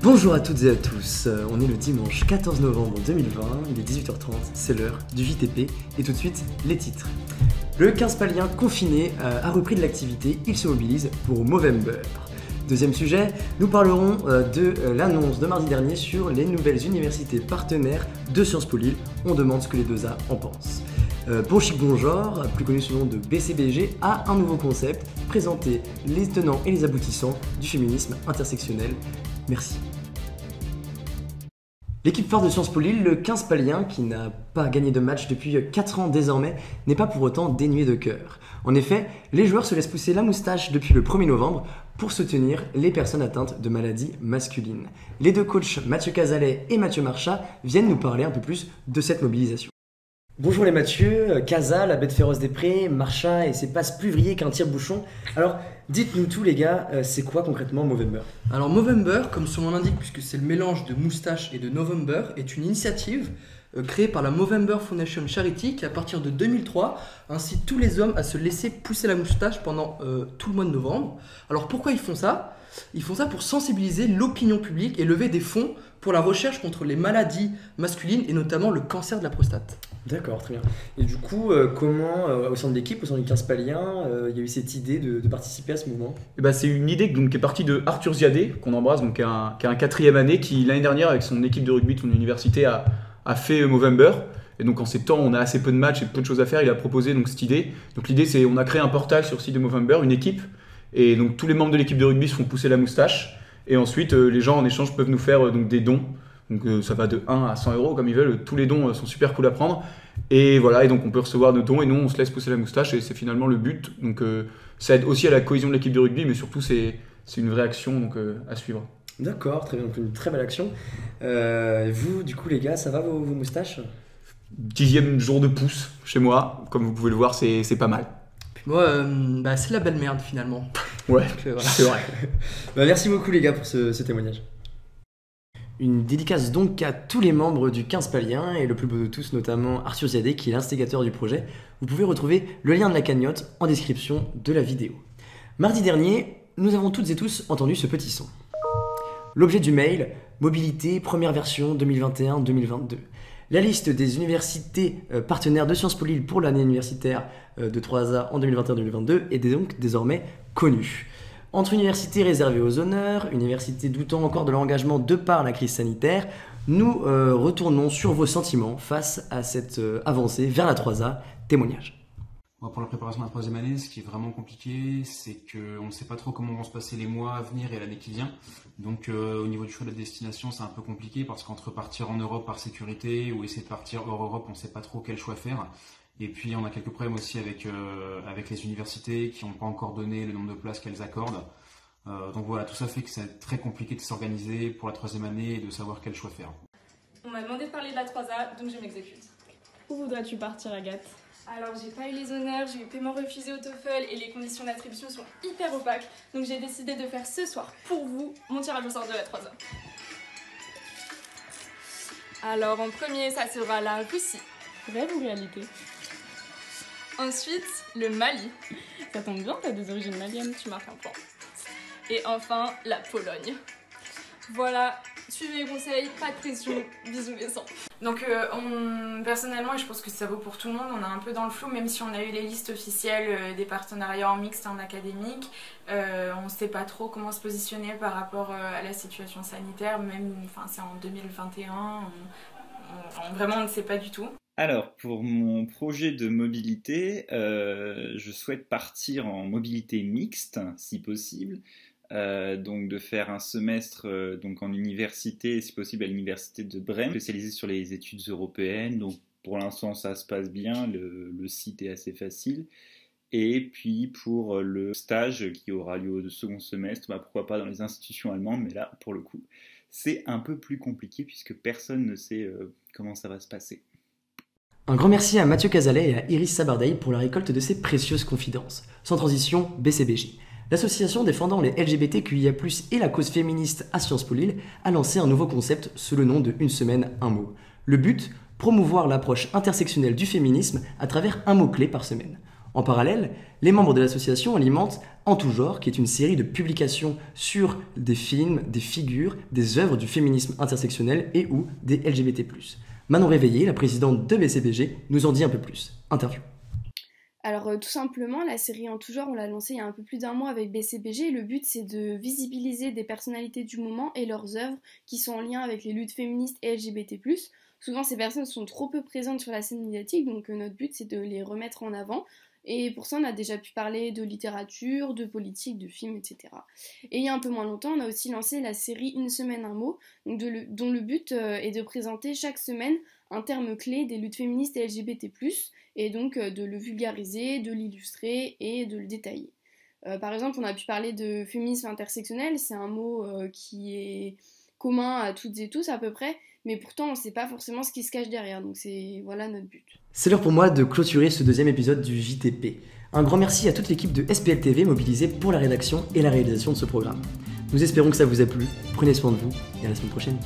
Bonjour à toutes et à tous, on est le dimanche 14 novembre 2020, il est 18h30, c'est l'heure du JTP et tout de suite les titres. Le 15 palien confiné a repris de l'activité, il se mobilise pour Movember. Deuxième sujet, nous parlerons de l'annonce de mardi dernier sur les nouvelles universités partenaires de Sciences Po Lille. On demande ce que les deux A en pensent. Bon Chic Bon Genre, plus connu sous le nom de BCBG, a un nouveau concept, présenter les tenants et les aboutissants du féminisme intersectionnel. Merci. L'équipe phare de Sciences Po Lille, le 15 palien, qui n'a pas gagné de match depuis 4 ans désormais, n'est pas pour autant dénué de cœur. En effet, les joueurs se laissent pousser la moustache depuis le 1er novembre pour soutenir les personnes atteintes de maladies masculines. Les deux coachs Mathieu Cazalet et Mathieu Marchat viennent nous parler un peu plus de cette mobilisation. Bonjour les Mathieu, Casa, la bête féroce des prés, Marchat et ses passes plus vrillées qu'un tire-bouchon. Alors, dites-nous tout les gars, c'est quoi concrètement Movember ? Alors Movember, comme son nom l'indique, puisque c'est le mélange de moustache et de November, est une initiative créée par la Movember Foundation Charity qui, à partir de 2003, incite tous les hommes à se laisser pousser la moustache pendant tout le mois de novembre. Alors pourquoi ils font ça ? Ils font ça pour sensibiliser l'opinion publique et lever des fonds pour la recherche contre les maladies masculines et notamment le cancer de la prostate. D'accord, très bien. Et du coup, comment, au sein de l'équipe, au sein du 15 palien, il y a eu cette idée de participer à ce mouvement ? C'est une idée qui est partie de Arthur Ziadé, qu'on embrasse, qui a un 4e année, qui l'année dernière, avec son équipe de rugby de son université, a fait Movember. Et donc en ces temps, on a assez peu de matchs et peu de choses à faire, il a proposé donc, cette idée. Donc l'idée, c'est on a créé un portail sur le site de Movember, une équipe, et donc tous les membres de l'équipe de rugby se font pousser la moustache. Et ensuite, les gens en échange peuvent nous faire des dons. Donc ça va de 1 à 100 euros comme ils veulent, tous les dons sont super cool à prendre. Et voilà, et donc on peut recevoir nos dons et nous on se laisse pousser la moustache et c'est finalement le but. Donc ça aide aussi à la cohésion de l'équipe de rugby, mais surtout c'est une vraie action donc, à suivre. D'accord, très bien, donc une très belle action. Vous, du coup les gars, ça va vos moustaches ? 10e jour de pouce chez moi, comme vous pouvez le voir, c'est pas mal. Puis moi, c'est la belle merde finalement. Ouais, Voilà. c'est vrai. Merci beaucoup les gars pour ce témoignage. Une dédicace donc à tous les membres du 15 palien et le plus beau de tous, notamment Arthur Ziadé qui est l'instigateur du projet. Vous pouvez retrouver le lien de la cagnotte en description de la vidéo. Mardi dernier, nous avons toutes et tous entendu ce petit son. L'objet du mail, mobilité, première version 2021-2022. La liste des universités partenaires de Sciences Po Lille pour l'année universitaire de 3A en 2021-2022 est donc désormais connue. Entre universités réservées aux honneurs, universités doutant encore de leur engagement de par la crise sanitaire, nous retournons sur vos sentiments face à cette avancée vers la 3A. Témoignage. Pour la préparation de la 3e année, ce qui est vraiment compliqué, c'est qu'on ne sait pas trop comment vont se passer les mois à venir et l'année qui vient. Donc au niveau du choix de la destination, c'est un peu compliqué parce qu'entre partir en Europe par sécurité ou essayer de partir hors Europe, on ne sait pas trop quel choix faire. Et puis on a quelques problèmes aussi avec les universités qui n'ont pas encore donné le nombre de places qu'elles accordent. Donc voilà, tout ça fait que c'est très compliqué de s'organiser pour la 3e année et de savoir quel choix faire. On m'a demandé de parler de la 3A, donc je m'exécute. Où voudrais-tu partir, Agathe ? Alors j'ai pas eu les honneurs, j'ai eu paiement refusé au TOEFL et les conditions d'attribution sont hyper opaques. Donc j'ai décidé de faire ce soir, pour vous, mon tirage au sort de la 3A. Alors en premier, ça sera la Russie. Rêve ou réalité ? Ensuite, le Mali. Ça tombe bien, t'as des origines maliennes. Tu marques un point. Et enfin, la Pologne. Voilà, suivez les conseils, pas de pression, bisous les sangs. Donc personnellement, et je pense que ça vaut pour tout le monde, on est un peu dans le flou, même si on a eu les listes officielles des partenariats en mixte et en académique. On ne sait pas trop comment se positionner par rapport à la situation sanitaire, même c'est en 2021, vraiment on ne sait pas du tout. Alors, pour mon projet de mobilité, je souhaite partir en mobilité mixte, si possible. Donc de faire un semestre donc en université, si possible à l'université de Brême, spécialisé sur les études européennes. Donc pour l'instant ça se passe bien, le site est assez facile. Et puis pour le stage qui aura lieu au second semestre, pourquoi pas dans les institutions allemandes, mais là pour le coup c'est un peu plus compliqué puisque personne ne sait comment ça va se passer. Un grand merci à Mathieu Cazalet et à Iris Sabardeil pour la récolte de ces précieuses confidences. Sans transition, BCBJ. L'association défendant les LGBTQIA+, et la cause féministe à Sciences Po Lille a lancé un nouveau concept sous le nom de Une semaine, un mot. Le but, promouvoir l'approche intersectionnelle du féminisme à travers un mot-clé par semaine. En parallèle, les membres de l'association alimentent En tout genre, qui est une série de publications sur des films, des figures, des œuvres du féminisme intersectionnel et ou des LGBT+. Manon Réveillé, la présidente de BCBG, nous en dit un peu plus. Interview. Alors tout simplement, la série En tout genre, on l'a lancée il y a un peu plus d'un mois avec BCBG. Le but, c'est de visibiliser des personnalités du moment et leurs œuvres qui sont en lien avec les luttes féministes et LGBT+. Souvent, ces personnes sont trop peu présentes sur la scène médiatique, donc notre but, c'est de les remettre en avant. Et pour ça, on a déjà pu parler de littérature, de politique, de films, etc. Et il y a un peu moins longtemps, on a aussi lancé la série Une semaine, un mot, donc dont le but est de présenter chaque semaine un terme clé des luttes féministes et LGBT+, et donc de le vulgariser, de l'illustrer et de le détailler. Par exemple, on a pu parler de féminisme intersectionnel, c'est un mot qui est commun à toutes et tous à peu près, mais pourtant on ne sait pas forcément ce qui se cache derrière, donc c'est voilà notre but. C'est l'heure pour moi de clôturer ce deuxième épisode du JTP. Un grand merci à toute l'équipe de SPL TV mobilisée pour la rédaction et la réalisation de ce programme. Nous espérons que ça vous a plu, prenez soin de vous et à la semaine prochaine.